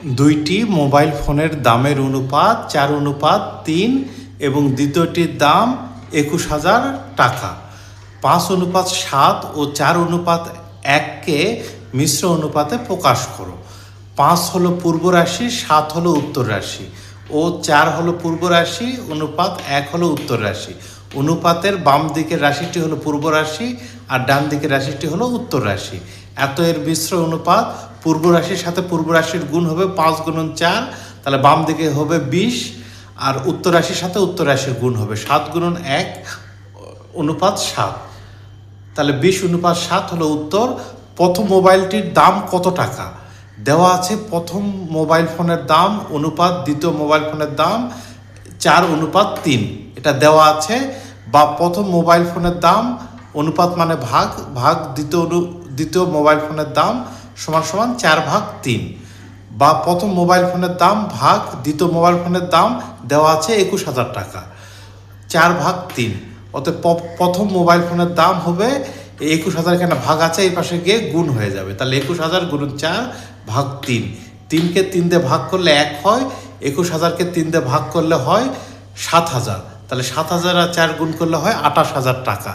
দুইটি মোবাইল ফোনের দামের অনুপাত 4:3 এবং দ্বিতীয়টির দাম 21,000 টাকা। 5:7 ও 4:1কে মিশ্র অনুপাতে প্রকাশ করো। 5 হলো পূর্ব রাশি, 7 হলো উত্তর রাশি ও 4 হলো পূর্ব রাশি, অনুপাত 1 হলো উত্তর রাশি। অনুপাতের বাম দিকের রাশিটি হলো পূর্ব রাশি আর ডান দিকের রাশিটি হলো উত্তর রাশি। এত এর মিশ্র অনুপাত পূর্ব রাশির সাথে পূর্ব রাশির গুণ হবে 5 গুণন 4, তাহলে বাম দিকে হবে 20, আর উত্তর রাশির সাথে উত্তর রাশির গুণ হবে 7 গুণন 1 অনুপাত 7, তাহলে 20:7 হলো উত্তর। প্রথম মোবাইলটির দাম কত টাকা দেওয়া আছে? প্রথম মোবাইল ফোনের দাম অনুপাত দ্বিতীয় মোবাইল ফোনের দাম 4:3 এটা দেওয়া আছে। বা প্রথম মোবাইল ফোনের দাম অনুপাত মানে ভাগ, ভাগ দ্বিতীয় মোবাইল ফোনের দাম সমান সমান 4/3। বা প্রথম মোবাইল ফোনের দাম ভাগ দ্বিতীয় মোবাইল ফোনের দাম দেওয়া আছে 21,000 টাকা, 4/3। অতএব প্রথম মোবাইল ফোনের দাম হবে 21,000, এখানে ভাগ আছে, এই পাশে গিয়ে গুণ হয়ে যাবে। তাহলে 21,000 গুণন 4/3। 3কে 3 দিয়ে ভাগ করলে 1 হয়, 21,000কে 3 দিয়ে ভাগ করলে হয় 7,000। তাহলে 7,000 আর 4 গুণ করলে হয় 28,000 টাকা।